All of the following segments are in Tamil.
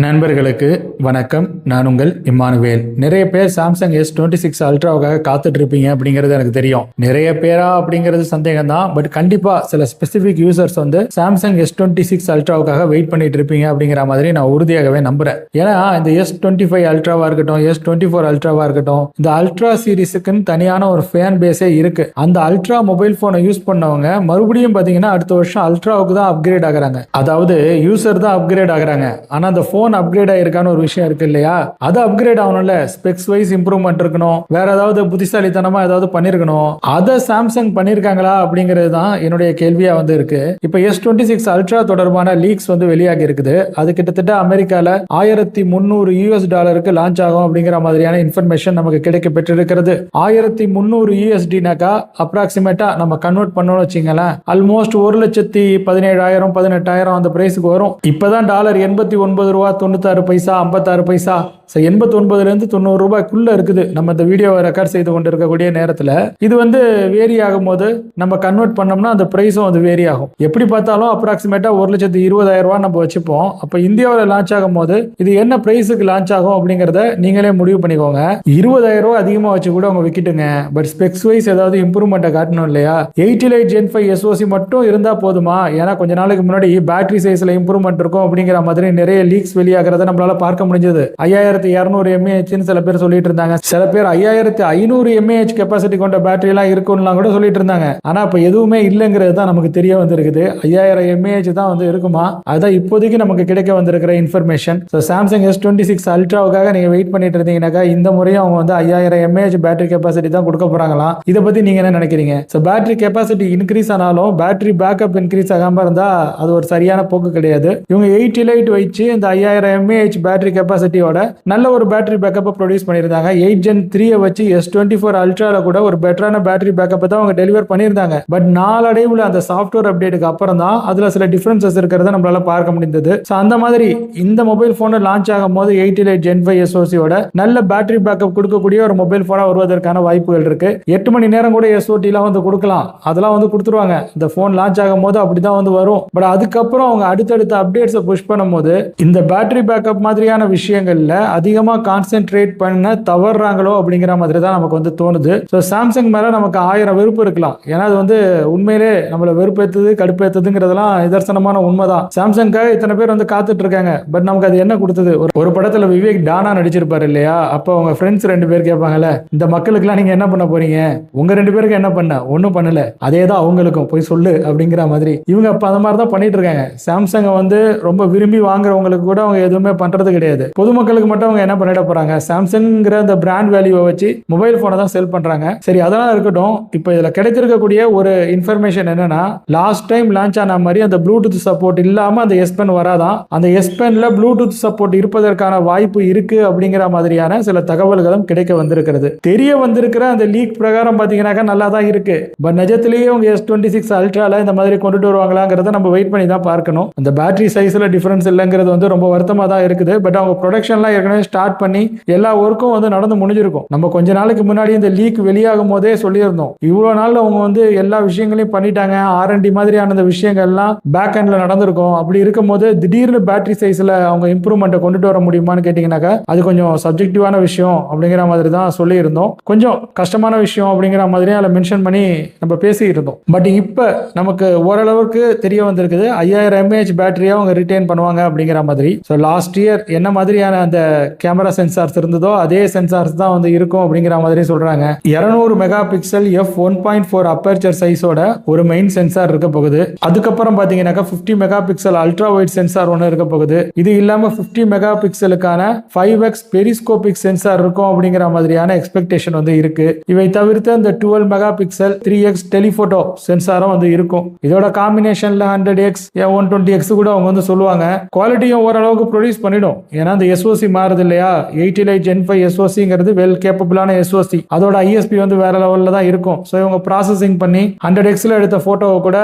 நண்பர்களுக்கு வணக்கம். நான் உங்கள் இம்மானுவேல். நிறைய பேர் சாம்சங் S26 அல்ட்ராவுக்காக காத்துட்டு இருப்பீங்க அப்படிங்கிறது எனக்கு தெரியும். நிறைய பேரா அப்படிங்கிறது சந்தேகம் தான். பட் கண்டிப்பா சில ஸ்பெசிபிக் யூசர்ஸ் வந்து சாம்சங் S26 அல்ட்ராவுக்காக வெயிட் பண்ணிட்டு இருப்பீங்க அப்படிங்கிற மாதிரி நான் உறுதியாகவே நம்புறேன். ஏன்னா இந்த S25 அல்ட்ராவா இருக்கட்டும், S24 அல்ட்ராவா இருக்கட்டும், இந்த அல்ட்ரா சீரிஸுக்குன்னு தனியான ஒரு ஃபேன் பேஸே இருக்கு. அந்த அல்ட்ரா மொபைல் போனை யூஸ் பண்ணவங்க மறுபடியும் பாத்தீங்கன்னா அடுத்த வருஷம் அல்ட்ராவுக்கு தான் அப்கிரேட் ஆகுறாங்க. அதாவது யூசர் தான் அப்கிரேட் ஆகுறாங்க. ஆனா அந்த போன் அப்கிரேட் ஆயிருக்கான ஒரு விஷயம் இருக்கு இல்லையா, அது அப்கிரேட் ஆகணும்ல. ஸ்பெக்ஸ் வைஸ் இம்ப்ரூவ்மெண்ட் இருக்கணும், வேற ஏதாவது புத்திசாலித்தனமா ஏதாவது பண்ணிருக்கணும். அதை சாம்சங் பண்ணிருக்காங்களா அப்படிங்கிறது தான் என்னுடைய கேள்வியா வந்து இருக்கு. இப்ப S26 அல்ட்ரா தொடர்பான லீக்ஸ் வந்து வெளியாகி இருக்குது. அது கிட்டத்தட்ட அமெரிக்கால $1300 லான்ச் ஆகும் அப்படிங்கிற மாதிரியான இன்ஃபர்மேஷன் நமக்கு கிடைக்க பெற்றிருக்கிறது. $1300 அப்ராக்சிமேட்டா நம்ம கன்வெர்ட் பண்ணோம்னு வச்சுங்களேன், ஆல்மோஸ்ட் 1,17,000 18,000 அந்த பிரைஸுக்கு வரும். இப்பதான் டாலர் 89 ரூபா 96 பைசா 56 பைசா 89 90 ரூபாய்க்குள்ள இருக்குது. நம்ம இந்த வீடியோவை ரெக்கார்ட் செய்து கொண்டிருக்கக்கூடிய நேரத்தில் இது வந்து வேரி ஆகும் போது நம்ம கன்வெர்ட் பண்ணோம்னா அந்த பிரைஸும் வந்து வேரி ஆகும். எப்படி பார்த்தாலும் அப்ராக்சிமேட்டா 1,20,000 நம்ம வச்சுப்போம். அப்ப இந்தியாவில் லான்ச் ஆகும் போது இது என்ன பிரைஸுக்கு லான்ச் ஆகும் அப்படிங்கறத நீங்களே முடிவு பண்ணிக்கோங்க. 20,000 அதிகமா வச்சு கூட அவங்க விக்கிட்டுங்க. பட் ஸ்பெக்ஸ் வைஸ் ஏதாவது இம்ப்ரூவ்மெண்ட் காட்டணும் இல்லையா? 8 Lite Gen 5 SoC மட்டும் இருந்தா போதுமா? ஏன்னா கொஞ்ச நாளுக்கு முன்னாடி பேட்டரி சைஸ்ல இம்ப்ரூவ்மெண்ட் இருக்கும் அப்படிங்கிற மாதிரி நிறைய லீக்ஸ் வெளியாகிறத நம்மளால பார்க்க முடிஞ்சது. 5200 mAh சில பேர் சொல்லிட்டு இருந்தாங்க. சில பேர் 5500 mAh கெபாசிட்டி கொண்ட பேட்டரி எல்லாம் இருக்கும்னு கூட சொல்லிட்டு இருந்தாங்க. ஆனா இப்ப எதுவுமே இல்லைங்கிறது தான் நமக்கு தெரிய வந்திருக்குது. 5000 mAh தான் வந்து இருக்குமா? அதுதான் இப்போதைக்கு நமக்கு கிடைக்க வந்திருக்கிற இன்ஃபர்மேஷன். சாம்சங் S26 அல்ட்ராவுக்காக நீங்க வெயிட் பண்ணிட்டு இருந்தீங்கன்னாக்கா இந்த முறையும் அவங்க வந்து 5000 mAh பேட்டரி கெபாசிட்டி தான் கொடுக்க போறாங்களாம். இதை பத்தி நீங்க என்ன நினைக்கிறீங்க? பேட்டரி கெபாசிட்டி இன்க்ரீஸ் ஆனாலும் பேட்டரி பேக்கப் இன்க்ரீஸ் ஆகாம இருந்தா அது ஒரு சரியான போக்கு கிடையாது. இவங்க 8 Lite வச்சு இந்த 5000 mAh பேட்டரி கெபாசிட்டியோட நல்ல ஒரு பேட்டரி பேக்கப்பை ப்ரொடியூஸ் பண்ணியிருந்தாங்க. 8 Gen 3 வச்சு S24 அல்ட்ரால கூட ஒரு பெட்டரான பேட்டரி பேக்கப்பை தான் அவங்க டெலிவர் பண்ணியிருந்தாங்க. பட் நாளடைவில் அந்த சாஃப்ட்வேர் அப்டேட்டுக்கு அப்புறம் தான் அதுல சில டிஃபரன்சஸ் இருக்கிறத நம்மளால பார்க்க முடிந்தது. அந்த மாதிரி இந்த மொபைல் போன் லான்ச் ஆகும் போது 8 Lite Gen 5 SoCயோட நல்ல பேட்டரி பேக்கப் கொடுக்கக்கூடிய ஒரு மொபைல் போனா வருவதற்கான வாய்ப்புகள் இருக்கு. 8 மணி நேரம் கூட SOT வந்து கொடுக்கலாம். அதெல்லாம் வந்து கொடுத்துருவாங்க. இந்த போன் லான்ச் ஆகும் போது அப்படிதான் வந்து வரும். பட் அதுக்கப்புறம் அவங்க அடுத்தடுத்த அப்டேட்ஸை புஷ் பண்ணும்போது இந்த பேட்டரி பேக்கப் மாதிரியான விஷயங்கள்ல அதிகமா கான்சென்ட்ரேட் பண்ண தவறாங்களோ அப்படிங்கிற மாதிரி தான் நமக்கு வந்து தோணுது. சாம்சங் மேல நமக்கு 1000 வெறுப்பு இருக்கலாம். ஏன்னா அது வந்து உண்மையிலே நம்மள வெறுப்பேத்துது கடுப்பேத்துதுங்கிறதெல்லாம் நிதர்சனமான உண்மைதான். சாம்சங்காக இத்தனை பேர் வந்து காத்துட்டு இருக்காங்க. பட் நமக்கு அது என்ன கொடுத்தது? ஒரு படத்துல விவேக் டானா நடிச்சிருப்பாரு இல்லையா? அப்ப அவங்க ஃப்ரெண்ட்ஸ் 2 பேர் கேட்பாங்கல்ல, இந்த மக்களுக்கு எல்லாம் நீங்க என்ன பண்ண போறீங்க? உங்க 2 பேருக்கு என்ன பண்ண? ஒன்னும் பண்ணல, அதேதான் அவங்களுக்கும் போய் சொல்லு அப்படிங்கிற மாதிரி இவங்க அப்ப அந்த மாதிரி தான் பண்ணிட்டு இருக்காங்க. சாம்சங் வந்து ரொம்ப விரும்பி வாங்குறவங்களுக்கு கூட அவங்க எதுவுமே பண்றது கிடையாது. பொதுமக்களுக்கு மட்டும் அவங்க என்ன பண்ணிட போறாங்க? சாம்சங்ங்கிற அந்த பிராண்ட் வேல்யூவை வச்சு மொபைல் போனை தான் செல் பண்றாங்க. சரி, அதெல்லாம் இருக்கட்டும். இப்போ இதுல கிடைத்திருக்கக்கூடிய ஒரு இன்ஃபர்மேஷன் என்னன்னா, லாஸ்ட் டைம் லான்ச் ஆன மாதிரி அந்த ப்ளூடூத் சப்போர்ட் இல்லாம அந்த S Pen வராதான். அந்த S Penல ப்ளூடூத் சப்போர்ட் இருப்பதற்கான வாய்ப்பு இருக்கு அப்படிங்கிற மாதிரியான சில தகவல்களும் கிடைக்க வந்திருக்கிறது. தெரிய வந்திருக்கிற அந்த லீக் பிரகாரம் பாத்தீங்கன்னாக்கா நல்லா தான் இருக்கு. பட் நிஜத்திலேயே அவங்க S26 அல்ட்ரால இந்த மாதிரி கொண்டுட்டு வருவாங்களாங்கிறத நம்ம வெயிட் பண்ணி தான் பார்க்கணும். அந்த பேட்டரி சைஸ்ல டிஃபரன்ஸ் இல்லைங்கிறது வந்து ரொம்ப வருத்தமா தான் இருக்குது. பட் அவங்க ப்ரொடக்ஷன்லாம் ஏற்கனவே ஸ்டார்ட் பண்ணி எல்லா ஒர்க்கும் வந்து நடந்து முடிஞ்சிருக்கும். நம்ம கொஞ்ச நாளுக்கு முன்னாடி இந்த லீக் வெளியாகும் போதே சொல்லியிருந்தோம், இவ்வளவு நாள் அவங்க வந்து எல்லா விஷயங்களையும் பண்ணிட்டாங்க, R&D மாதிரியான அந்த விஷயங்கள்லாம் பேக் எண்ட்ல நடந்திருக்கும். அப்படி இருக்கும் போது திடீர்னு பேட்டரி சைஸ்ல அவங்க இம்ப்ரூவ்மெண்ட்டை கொண்டுட்டு வர முடியுமான்னு கேட்டீங்கன்னாக்கா அது கொஞ்சம் சப்ஜெக்டிவான விஷயம் அப்படிங்கிற மாதிரி தான் சொல்லியிருந்தோம். கொஞ்சம் கஷ்டமான விஷயம் அப்படிங்கிற மாதிரி அதில் மென்ஷன் பண்ணி நம்ம பேசியிருந்தோம். பட் இப்போ நமக்கு ஓரளவுக்கு தெரிய வந்திருக்குது 5000 mAh பேட்டரியா அவங்க ரிட்டைன் பண்ணுவாங்க அப்படிங்கிற மாதிரி. லாஸ்ட் இயர் என்ன மாதிரியான அந்த கேமரா சென்சார்ஸ் இருந்ததோ அதே சென்சார்ஸ் தான் வந்து இருக்கும் அப்படிங்கிற மாதிரி சொல்றாங்க. 200 மெகா பிக்சல் f1.4 அப்பர்ச்சர் சைஸோட ஒரு மெயின் சென்சார் இருக்க போகுது. அதுக்கப்புறம் பாத்தீங்கன்னாக்கா 50 mega pixel ultra wide sensor ஒன்று இருக்க போகுது. இது இல்லாம 50 மெகா பிக்சலுக்கான 5x பெரிஸ்கோபிக் சென்சார் இருக்கும் அப்படிங்கிற மாதிரியான எக்ஸ்பெக்டேஷன் வந்து இருக்கு. இவை தவிர்த்து அந்த 12 மெகா பிக்சல் 3x டெலிபோட்டோ சென்சாரும் வந்து இருக்கும். இதோட காம்பினேஷன்ல 100x 120x கூட அவங்க வந்து சொல்லுவாங்க. குவாலிட்டியும் ஓரளவுக்கு ப்ரொடியூஸ் பண்ணிடும். ஏன்னா அந்த SoC மாறுது ஆகுது இல்லையா. 80 Lite Gen 5 SoCங்கிறது வெல் கேப்பபிளான SoC. அதோட ISP வந்து வேற லெவலில் தான் இருக்கும். ஸோ இவங்க ப்ராசஸிங் பண்ணி 100x எடுத்த ஃபோட்டோவை கூட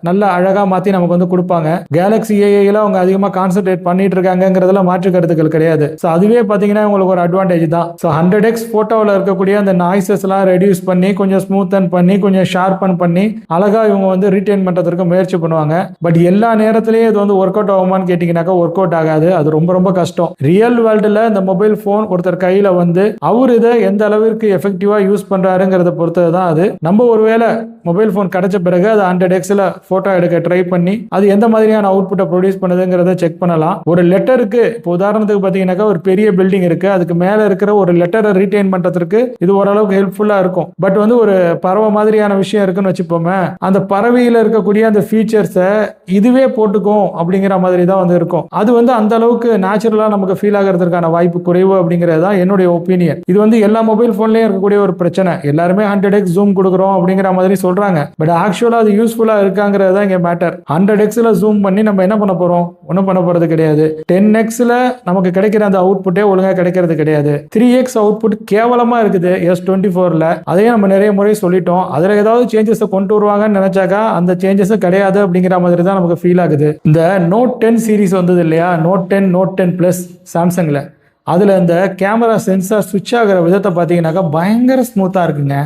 நல்ல அழகாக மாற்றி நமக்கு வந்து கொடுப்பாங்க. கேலக்ஸி ஏஐயில் அவங்க அதிகமாக கான்சென்ட்ரேட் பண்ணிட்டு இருக்காங்கிறதுல மாற்று கருத்துக்கள் கிடையாது. ஸோ அதுவே பார்த்தீங்கன்னா உங்களுக்கு ஒரு அட்வான்டேஜ் தான். ஸோ 100x ஃபோட்டோவில் இருக்கக்கூடிய அந்த நாய்ஸஸ்லாம் ரெடியூஸ் பண்ணி கொஞ்சம் ஸ்மூத்தன் பண்ணி கொஞ்சம் ஷார்பன் பண்ணி அழகாக இவங்க வந்து ரீட்டைன் பண்ணுறதுக்கு முயற்சி பண்ணுவாங்க. பட் எல்லா நேரத்திலையும் இது வந்து ஒர்க் அவுட் ஆகுமான்னு கேட்டிங்கனாக்கா ஒர்க் அவுட் ஆகாது. அது ரொம்ப ரொம்ப கஷ்டம். ரியல் வேர்ல்டில் இந்த மொபைல் ஃபோன் ஒருத்தர் கையில் வந்து அவர் இதை எந்த அளவிற்கு எஃபெக்டிவாக யூஸ் பண்ணுறாருங்கிறத பொறுத்தது தான் அது. நம்ம ஒருவேளை மொபைல் ஃபோன் கிடைச்ச பிறகு அது 100xல ஃபோட்டோ எடுக்க ட்ரை பண்ணி அது எந்த மாதிரியான அவுட்புட்டை ப்ரொடியூஸ் பண்ணுதுங்கிறத செக் பண்ணலாம். ஒரு லெட்டருக்கு இப்போ உதாரணத்துக்கு பார்த்தீங்கன்னாக்கா ஒரு பெரிய பில்டிங் இருக்கு, அதுக்கு மேலே இருக்கிற ஒரு லெட்டரை ரீட்டைன் பண்ணுறதுக்கு இது ஓரளவுக்கு ஹெல்ப்ஃபுல்லாக இருக்கும். பட் வந்து ஒரு பறவை மாதிரியான விஷயம் இருக்குன்னு வச்சுப்போமே, அந்த பறவையில் இருக்கக்கூடிய அந்த ஃபீச்சர்ஸை இதுவே போட்டுக்கும் அப்படிங்கிற மாதிரி தான் வந்து இருக்கும். அது வந்து அந்த அளவுக்கு நேச்சுரலாக நமக்கு ஃபீல் ஆகிறதுக்கான வாய்ப்பு குறைவு அப்படிங்கிறது தான் என்னுடைய ஒப்பீனியன். இது வந்து எல்லா மொபைல் ஃபோன்லேயும் இருக்கக்கூடிய ஒரு பிரச்சனை. எல்லாருமே 100x ஜூம் கொடுக்குறோம் அப்படிங்கிற மாதிரி சொல்றாங்க. பட் ஆக்சுவலாக அது யூஸ்ஃபுல்லாக இருக்காங்கிறது தான் இங்கே மேட்டர். 100xல ஜூம் பண்ணி நம்ம என்ன பண்ண போகிறோம்? ஒன்றும் பண்ண போகிறது கிடையாது. 10xல நமக்கு கிடைக்கிற அந்த அவுட்புட்டே ஒழுங்காக கிடைக்கிறது கிடையாது. 3x அவுட்புட் கேவலமாக இருக்குது S24ல. அதையும் நம்ம நிறைய முறை சொல்லிட்டோம். அதில் ஏதாவது சேஞ்சஸை கொண்டு வருவாங்கன்னு நினைச்சாக்கா அந்த சேஞ்சஸும் கிடையாது அப்படிங்கிற மாதிரி தான் நமக்கு ஃபீல் ஆகுது. இந்த Note 10 சீரிஸ் வந்தது இல்லையா, Note 10, Note 10 Plus சாம்சங்கில், அதில் இந்த கேமரா சென்சார் சுவிட்ச் ஆகிற விதத்தை பார்த்தீங்கன்னாக்கா பயங்கர ஸ்மூத்தாக இருக்குங்க,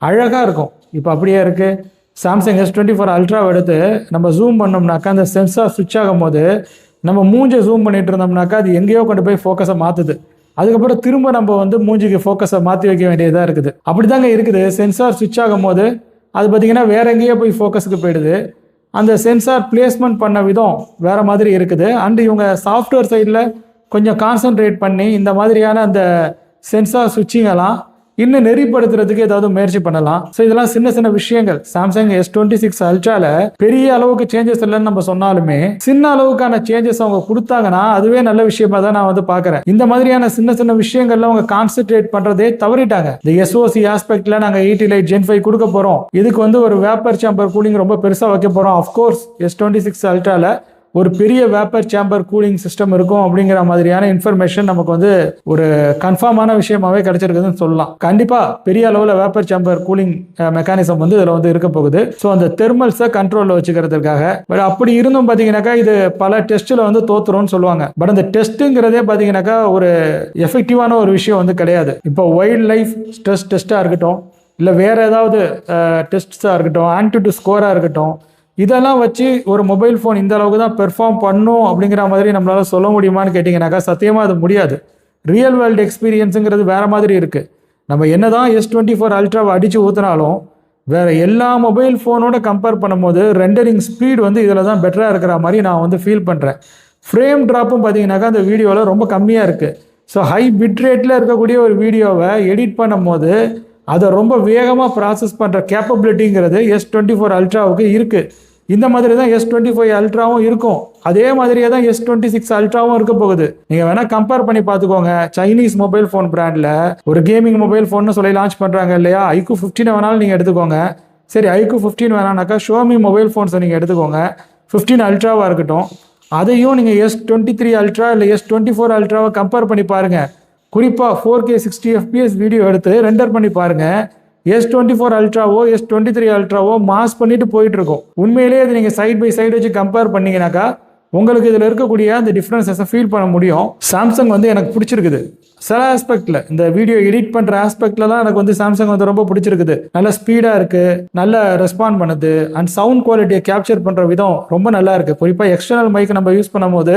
அழகாக இருக்கும். இப்போ அப்படியே இருக்குது. சாம்சங் S24 அல்ட்ராவை எடுத்து நம்ம ஜூம் பண்ணோம்னாக்கா அந்த சென்சார் சுவிட்ச் ஆகும் போது நம்ம மூஞ்சை ஜூம் பண்ணிட்டு இருந்தோம்னாக்கா அது எங்கேயோ கொண்டு போய் ஃபோக்கஸை மாற்றுது. அதுக்கப்புறம் திரும்ப நம்ம வந்து மூஞ்சிக்கு ஃபோக்கஸை மாற்றி வைக்க வேண்டியதாக இருக்குது. அப்படி தாங்க இருக்குது. சென்சார் சுவிட்ச் ஆகும் போது அது பார்த்திங்கன்னா வேற எங்கேயோ போய் ஃபோக்கஸுக்கு போயிடுது. அந்த சென்சார் பிளேஸ்மெண்ட் பண்ண விதம் வேறு மாதிரி இருக்குது. அண்ட் இவங்க சாஃப்ட்வேர் சைடில் கொஞ்சம் கான்சன்ட்ரேட் பண்ணி இந்த மாதிரியான அந்த சென்சார் சுவிட்சிங்கெல்லாம் இன்னும் நெறிப்படுத்துறதுக்கு ஏதாவது முயற்சி பண்ணலாம். ஸோ இதெல்லாம் சின்ன சின்ன விஷயங்கள். சாம்சங் S26 அல்ட்ரால பெரிய அளவுக்கு சேஞ்சஸ் இல்லைன்னு நம்ம சொன்னாலுமே சின்ன அளவுக்கான சேஞ்சஸ் அவங்க கொடுத்தாங்கன்னா அதுவே நல்ல விஷயமா தான் நான் வந்து பார்க்குறேன். இந்த மாதிரியான சின்ன சின்ன விஷயங்கள்ல அவங்க கான்சென்ட்ரேட் பண்றதே தவறிட்டாங்க. இந்த SoC ஆஸ்பெக்ட்ல நாங்கள் 80 Lite Gen 5 கொடுக்க போறோம், இதுக்கு வந்து ஒரு வேப்பர் சேம்பர் கூலிங் ரொம்ப பெருசாக வைக்க போறோம். அஃப்கோர்ஸ் S26 அல்ட்ரால ஒரு பெரிய வேப்பர் சேம்பர் கூலிங் சிஸ்டம் இருக்கும் அப்படிங்கிற மாதிரியான இன்ஃபர்மேஷன் நமக்கு வந்து ஒரு கன்ஃபார்மான விஷயமாவே கிடைச்சிருக்குதுன்னு சொல்லலாம். கண்டிப்பா பெரிய அளவில் வேப்பர் சேம்பர் கூலிங் மெக்கானிசம் வந்து இதில் வந்து இருக்க போகுது. ஸோ அந்த தெர்மல்ஸை கண்ட்ரோலில் வச்சுக்கிறதுக்காக. பட் அப்படி இருந்தும் பார்த்தீங்கன்னாக்கா இது பல டெஸ்ட்டில் வந்து தோத்துரும்னு சொல்லுவாங்க. பட் அந்த டெஸ்ட்டுங்கிறதே பார்த்தீங்கன்னாக்கா ஒரு எஃபெக்டிவான ஒரு விஷயம் வந்து கிடையாது. இப்போ வைல்ட் லைஃப் ஸ்ட்ரெஸ் டெஸ்ட்டாக இருக்கட்டும், இல்லை வேற ஏதாவது டெஸ்ட்ஸாக இருக்கட்டும், ஆன்டிடி ஸ்கோராக இருக்கட்டும், இதெல்லாம் வச்சு ஒரு மொபைல் ஃபோன் இந்த அளவுக்கு தான் பெர்ஃபார்ம் பண்ணும் அப்படிங்கிற மாதிரி நம்மளால சொல்ல முடியுமான்னு கேட்டிங்கனாக்கா சத்தியமாக அது முடியாது. ரியல் வேர்ல்டு எக்ஸ்பீரியன்ஸுங்கிறது வேறு மாதிரி இருக்குது. நம்ம என்ன தான் S24 அல்ட்ராவை அடித்து ஊற்றினாலும் வேறு எல்லா மொபைல் ஃபோனோட கம்பேர் பண்ணும்போது ரெண்டரிங் ஸ்பீட் வந்து இதில் தான் பெட்டராக இருக்கிற மாதிரி நான் வந்து ஃபீல் பண்ணுறேன். ஃப்ரேம் ட்ராப்பும் பார்த்தீங்கன்னாக்கா அந்த வீடியோவில் ரொம்ப கம்மியாக இருக்குது. ஸோ ஹை பிட் ரேட்டில் இருக்கக்கூடிய ஒரு வீடியோவை எடிட் பண்ணும் போது அதை ரொம்ப வேகமாக ப்ராசஸ் பண்ணுற கேப்பபிலிட்டிங்கிறது S24 அல்ட்ராவுக்கு இருக்குது. இந்த மாதிரி தான் S25 அல்ட்ராவும் இருக்கும். அதே மாதிரியே தான் S26 அல்ட்ராவும் இருக்க போகுது. நீங்கள் வேணால் கம்பேர் பண்ணி பார்த்துக்கோங்க. சைனீஸ் மொபைல் ஃபோன் பிராண்டில் ஒரு கேமிங் மொபைல் ஃபோன்னு சொல்லி லான்ச் பண்ணுறாங்க இல்லையா, iQOO 15 வேணாலும் நீங்கள் எடுத்துக்கோங்க. சரி, iQOO 15 வேணானாக்கா Xiaomi மொபைல் ஃபோன்ஸை நீங்கள் எடுத்துக்கோங்க. 15 அல்ட்ராவாக இருக்கட்டும், அதையும் நீங்கள் S23 அல்ட்ரா இல்லை S24 அல்ட்ராவை கம்பேர் பண்ணி பாருங்கள். குறிப்பாக 4K 60 FPS வீடியோ எடுத்து ரெண்டர் பண்ணி பாருங்கள். S24 அல்ட்ராவோ S23 அல்ட்ராவோ மாஸ் பண்ணிட்டு போயிட்டு இருக்கும். உண்மையிலேயே அது நீங்கள் சைட் பை சைடு வச்சு கம்பேர் பண்ணீங்கன்னாக்கா உங்களுக்கு இதில் இருக்கக்கூடிய அந்த டிஃப்ரென்ஸஸை ஃபீல் பண்ண முடியும். சாம்சங் வந்து எனக்கு பிடிச்சிருக்குது. சில ஆஸ்பெக்டில் இந்த வீடியோ எடிட் பண்ணுற ஆஸ்பெக்டில் தான் எனக்கு வந்து சாம்சங் வந்து ரொம்ப பிடிச்சிருக்குது. நல்ல ஸ்பீடாக இருக்குது, நல்ல ரெஸ்பாண்ட் பண்ணுது, அண்ட் சவுண்ட் குவாலிட்டியை கேப்சர் பண்ணுற விதம் ரொம்ப நல்லா இருக்குது. குறிப்பாக எக்ஸ்டர்னல் மைக் நம்ம யூஸ் பண்ணும்போது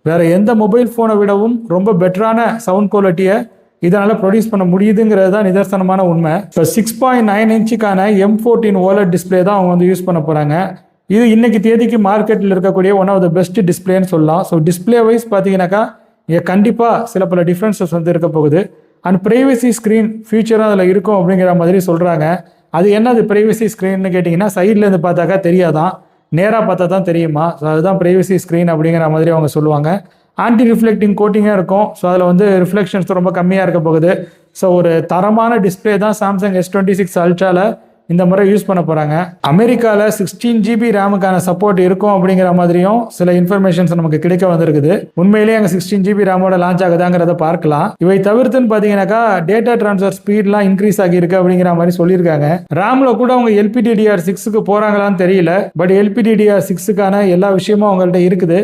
வேறு எந்த மொபைல் ஃபோனை விடவும் ரொம்ப பெட்டரான சவுண்ட் குவாலிட்டியை இதனால் ப்ரொடியூஸ் பண்ண முடியுதுங்கிறது தான் நிதர்சனமான உண்மை. இப்போ 6.9 இன்ச்சுக்கான M14 OLED டிஸ்பிளே தான் அவங்க வந்து யூஸ் பண்ண போகிறாங்க. இது இன்னைக்கு தேதிக்கு மார்க்கெட்டில் இருக்கக்கூடிய ஒன் ஆஃப் த பெஸ்ட் டிஸ்பிளேன்னு சொல்லலாம். ஸோ டிஸ்பிளே வைஸ் பார்த்தீங்கன்னாக்கா இங்கே கண்டிப்பாக சில பல டிஃப்ரென்சஸ் வந்து இருக்க போகுது. அண்ட் ப்ரைவசி ஸ்க்ரீன் ஃபியூச்சரும் அதில் இருக்கும் அப்படிங்கிற மாதிரி சொல்கிறாங்க. அது என்னது ப்ரைவசி ஸ்க்ரீன்னு கேட்டிங்கன்னா சைட்லேருந்து பார்த்தாக்கா தெரியாதான், நேராக பார்த்தா தான் தெரியுமா. ஸோ அதுதான் ப்ரைவசி ஸ்க்ரீன் அப்படிங்கிற மாதிரி அவங்க சொல்லுவாங்க. ஆன்டி ரிஃப்ளெக்டிங் கோட்டிங்காக இருக்கும். ஸோ அதில் வந்து ரிஃப்ளெக்ஷன்ஸ் ரொம்ப கம்மியாக இருக்க போகுது. ஸோ ஒரு தரமான டிஸ்பிளே தான் சாம்சங் S26 அல்ட்ராவில் இந்த முறை யூஸ் பண்ண போறாங்க. அமெரிக்கால 16 GB ரேமுக்கான சப்போர்ட் இருக்கும் அப்படிங்கிற மாதிரியும் சில இன்ஃபர்மேஷன்ஸ் நமக்கு கிடைக்க வந்திருக்குது. உண்மையிலேயே அங்க 16 GB ரேமோட லான்ச் ஆகுதாங்கிறத பார்க்கலாம். இவை தவிர்த்துன்னு பாத்தீங்கன்னாக்கா டேட்டா டிரான்ஸ்ஃபர் ஸ்பீட்லாம் இன்க்ரீஸ் ஆகியிருக்கு அப்படிங்கிற மாதிரி சொல்லியிருக்காங்க. ரேம்ல கூட அவங்க LPDDR6க்கு போறாங்களான்னு தெரியல. பட் LPDDR6க்கான எல்லா விஷயமும் அவங்கள்ட்ட இருக்குது.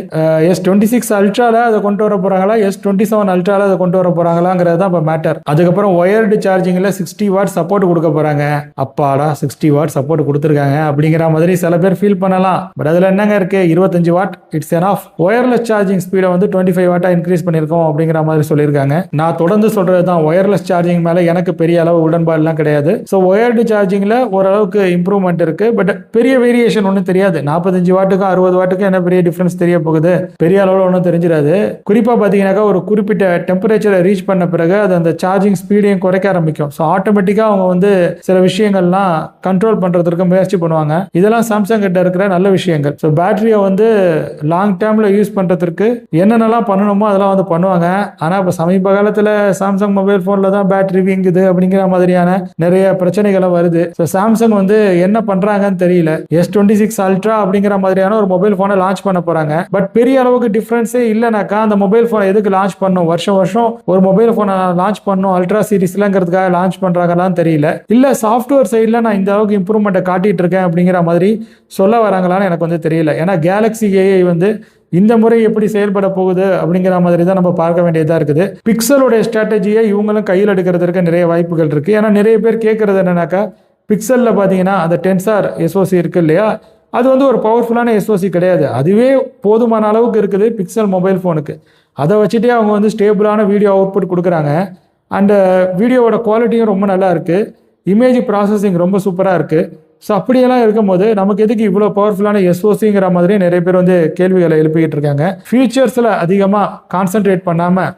S26 அல்ட்ரால அதை கொண்டு வர போறாங்களா, S27 அல்ட்ரால அதை கொண்டு வர போறாங்களாங்கிறது தான் இப்போ மேட்டர். அதுக்கப்புறம் ஒயர்டு சார்ஜிங்ல 60 வாட் சப்போர்ட் கொடுக்க போறாங்க. அப்பாடா 60 வாட் சப்போர்ட் கொடுத்துருக்காங்க அப்படிங்கிற மாதிரி சில பேர் ஃபீல் பண்ணலாம். பட் அதுல என்னங்க இருக்கு, 25 what it's enough. Wireless charging ஸ்பீடை வந்து 25 வாட்டா இன்க்ரீஸ் பண்ணிருக்கோம் அப்படிங்கிற மாதிரி சொல்லியிருக்காங்க. நான் தொடர்ந்து சொல்றது தான், ஒயர்லெஸ் சார்ஜிங் மேல எனக்கு பெரிய அளவு உடன்பாடுலாம் கிடையாது. ஸோ ஒயர்டு சார்ஜிங்ல ஓரளவுக்கு இம்ப்ரூவ்மெண்ட் இருக்கு. பட் பெரிய வேரியேஷன் ஒன்றும் தெரியாது. 45 வாட்டுக்கும் 60 வாட்டுக்கும் என்ன பெரிய டிஃபரன்ஸ் தெரிய போகுது, பெரிய அளவில் ஒன்றும் தெரிஞ்சிடாது. குறிப்பா பாத்தீங்கன்னாக்கா ஒரு குறிப்பிட்ட டெம்பரேச்சரை ரீச் பண்ண பிறகு அது அந்த சார்ஜிங் ஸ்பீடையும் குறைக்க ஆரம்பிக்கும். ஸோ ஆட்டோமேட்டிக்கா அவங்க வந்து சில விஷயங்கள்லாம் கண்ட்ரோல் பண்றதுக்கு முயற்சி பண்ணுவாங்க. இதெல்லாம் சாம்சங் கிட்ட இருக்கிற நல்ல விஷயங்கள். ஸோ பேட்டரியை வந்து லாங் டேர்ம்ல யூஸ் பண்றதுக்கு என்னென்னலாம் பண்ணணுமோ அதெல்லாம் வந்து பண்ணுவாங்க. ஆனா இப்போ சமீப காலத்துல சாம்சங் மொபைல் போன்ல தான் பேட்டரி வீங்குது அப்படிங்கிற மாதிரியான நிறைய பிரச்சனைகளும் வருது. ஸோ சாம்சங் வந்து என்ன பண்றாங்கன்னு தெரியல. S26 அல்ட்ரா அப்படிங்கிற மாதிரியான ஒரு மொபைல் போனை லான்ச் பண்ண போறாங்க. பட் பெரிய அளவுக்கு டிஃபரன்ஸே இல்லைனாக்கா அந்த மொபைல் போனை எதுக்கு லான்ச் பண்ணும், வருஷம் வருஷம் ஒரு மொபைல் போனை லான்ச் பண்ணும் அல்ட்ரா சீரிஸ்லங்கிறதுக்காக லான்ச் பண்றாங்களான்னு தெரியல. இல்ல சாஃப்ட்வேர் சைட்ல நான் இந்த அளவுக்கு இம்ப்ரூவ்மெண்ட்டை காட்டிட்டு இருக்கேன் அப்படிங்கிற மாதிரி சொல்ல வராங்களான்னு எனக்கு வந்து தெரியல. ஏன்னா கேலக்ஸி AI வந்து இந்த முறை எப்படி செயல்பட போகுது அப்படிங்கிற மாதிரி தான் நம்ம பார்க்க வேண்டியதா இருக்குது. பிக்சலுடைய ஸ்ட்ராட்டஜியை இவங்களும் கையில் எடுக்கிறதுக்கு நிறைய வாய்ப்புகள் இருக்கு. ஏன்னா நிறைய பேர் கேட்கறது என்னன்னாக்கா, பிக்சல்ல பாத்தீங்கன்னா அந்த டென்சார் SoC இருக்கு இல்லையா, அது வந்து ஒரு பவர்ஃபுல்லான SoC கிடையாது. அதுவே போதுமான அளவுக்கு இருக்குது பிக்சல் மொபைல் ஃபோனுக்கு. அதை வச்சுட்டே அவங்க வந்து ஸ்டேபிளான வீடியோ அவுட்புட் கொடுக்குறாங்க. அண்ட் வீடியோவோட குவாலிட்டியும் ரொம்ப நல்லா இருக்கு. இமேஜ் ப்ராசஸிங் ரொம்ப சூப்பராக இருக்கு. ஸோ அப்படியெல்லாம் இருக்கும்போது நமக்கு எதுக்கு இவ்வளோ பவர்ஃபுல்லான SoCங்கிற மாதிரி நிறைய பேர் வந்து கேள்விகளை எழுப்பிக்கிட்டு இருக்காங்க. ஃபியூச்சர்ஸில் அதிகமாக கான்சென்ட்ரேட் பண்ணாமல்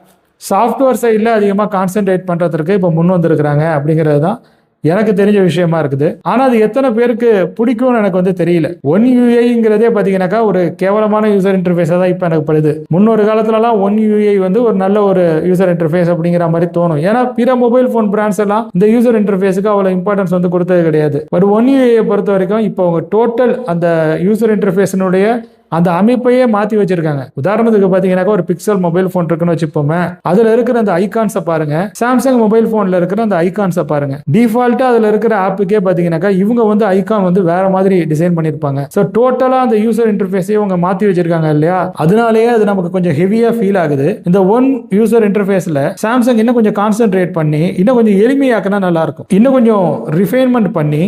சாஃப்ட்வேர் சைடில் அதிகமாக கான்சென்ட்ரேட் பண்ணுறதுக்கு இப்போ முன் வந்திருக்கிறாங்க அப்படிங்கிறது தான் எனக்கு தெரிஞ்ச விஷயமா இருக்குது. ஆனா அது எத்தனை பேருக்கு பிடிக்கும்னு எனக்கு வந்து தெரியல. One UIங்கிறதே பாத்தீங்கன்னாக்கா ஒரு கேவலமான யூசர் இன்டர்ஃபேஸா தான் இப்ப எனக்கு படுது. முன்னொரு காலத்துலலாம் One UI வந்து ஒரு நல்ல ஒரு யூசர் இன்டர்ஃபேஸ் அப்படிங்கிற மாதிரி தோணும். ஏன்னா பிற மொபைல் போன் பிராண்ட்ஸ் எல்லாம் இந்த யூசர் இன்டர்ஃபேஸுக்கு அவ்வளவு இம்பார்ட்டன்ஸ் வந்து கொடுத்தது கிடையாது. பட் One UI பொறுத்த வரைக்கும் இப்போ அவங்க டோட்டல் அந்த யூசர் இன்டர்ஃபேஸினுடைய அந்த அமைப்பையே மாற்றி வச்சிருக்காங்க. உதாரணத்துக்கு பார்த்தீங்கன்னாக்கா ஒரு பிக்சல் மொபைல் ஃபோன் இருக்குன்னு வச்சுப்போமே, அதில் இருக்கிற அந்த ஐகான்ஸை பாருங்க, சாம்சங் மொபைல் ஃபோனில் இருக்கிற அந்த ஐகான்ஸை பாருங்க. டிஃபால்ட்டாக அதில் இருக்கிற ஆப்புக்கே பார்த்தீங்கன்னாக்கா இவங்க வந்து ஐகான் வந்து வேற மாதிரி டிசைன் பண்ணியிருப்பாங்க. ஸோ டோட்டலாக அந்த யூசர் இன்டர்ஃபேஸையே அவங்க மாற்றி வச்சிருக்காங்க இல்லையா, அதனாலேயே அது நமக்கு கொஞ்சம் ஹெவியாக ஃபீல் ஆகுது. இந்த ஒன் யூசர் இன்டர்ஃபேஸில் சாம்சங் இன்னும் கொஞ்சம் கான்சென்ட்ரேட் பண்ணி இன்னும் கொஞ்சம் எளிமையாக்கினா நல்லா இருக்கும். இன்னும் கொஞ்சம் ரிஃபைன்மெண்ட் பண்ணி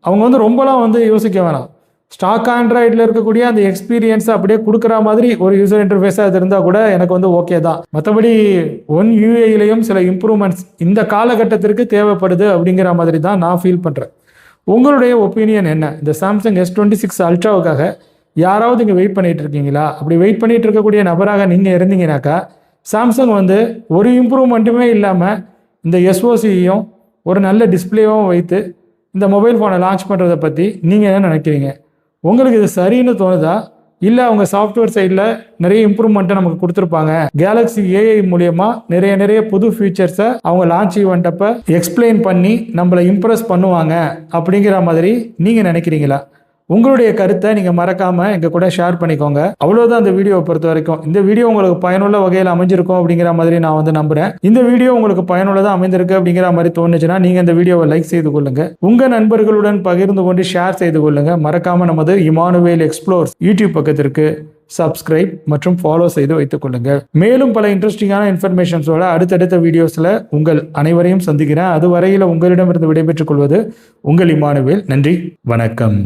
அவங்க வந்து ரொம்பலாம் வந்து யோசிக்க வேணாம். ஸ்டாக் ஆண்ட்ராய்டில் இருக்கக்கூடிய அந்த எக்ஸ்பீரியன்ஸை அப்படியே கொடுக்குற மாதிரி ஒரு யூசர் இன்டர்ஃபேஸாக அது இருந்தால் கூட எனக்கு வந்து ஓகே தான். மற்றபடி ஒன் யூஏலையும் சில இம்ப்ரூவ்மெண்ட்ஸ் இந்த காலகட்டத்திற்கு தேவைப்படுது அப்படிங்கிற மாதிரி தான் நான் ஃபீல் பண்ணுறேன். உங்களுடைய ஒப்பீனியன் என்ன? இந்த சாம்சங் S26 அல்ட்ராவுக்காக யாராவது இங்கே வெயிட் பண்ணிட்டு இருக்கீங்களா? அப்படி வெயிட் பண்ணிட்டு இருக்கக்கூடிய நபராக நீங்கள் இருந்தீங்கன்னாக்கா சாம்சங் வந்து ஒரு இம்ப்ரூவ்மெண்ட்டுமே இல்லாமல் இந்த SoCயையும் ஒரு நல்ல டிஸ்பிளேவும் வைத்து இந்த மொபைல் ஃபோனை லான்ச் பண்ணுறதை பற்றி நீங்கள் என்ன நினைக்கிறீங்க? உங்களுக்கு இது சரின்னு தோணுதா? இல்லை அவங்க சாஃப்ட்வேர் சைடில் நிறைய இம்ப்ரூவ்மெண்ட்டை நமக்கு கொடுத்துருப்பாங்க, கேலக்ஸி AI மூலயமா நிறைய புது ஃபீச்சர்ஸை அவங்க லான்ச் ஈவெண்ட் அப்போ எக்ஸ்பிளைன் பண்ணி நம்மளை இம்ப்ரெஸ் பண்ணுவாங்க அப்படிங்கிற மாதிரி நீங்கள் நினைக்கிறீங்களா? உங்களுடைய கருத்தை நீங்கள் மறக்காமல் எங்கள் கூட ஷேர் பண்ணிக்கோங்க. அவ்வளோதான் இந்த வீடியோவை பொறுத்த வரைக்கும். இந்த வீடியோ உங்களுக்கு பயனுள்ள வகையில் அமைஞ்சிருக்கும் அப்படிங்கிற மாதிரி நான் வந்து நம்புகிறேன். இந்த வீடியோ உங்களுக்கு பயனுள்ளதாக அமைந்திருக்கு அப்படிங்கிற மாதிரி தோணுச்சுன்னா நீங்கள் இந்த வீடியோவை லைக் செய்து கொள்ளுங்க, உங்கள் நண்பர்களுடன் பகிர்ந்து கொண்டு ஷேர் செய்து கொள்ளுங்க. மறக்காமல் நமது இமானுவேல் எக்ஸ்ப்ளோர்ஸ் யூடியூப் பக்கத்திற்கு சப்ஸ்கிரைப் மற்றும் ஃபாலோ செய்து வைத்துக் கொள்ளுங்க. மேலும் பல இன்ட்ரெஸ்டிங்கான இன்ஃபர்மேஷன்ஸோட அடுத்தடுத்த வீடியோஸில் உங்கள் அனைவரையும் சந்திக்கிறேன். அதுவரையில் உங்களிடமிருந்து விடைபெற்றுக் கொள்வது உங்கள் இமானுவேல். நன்றி, வணக்கம்.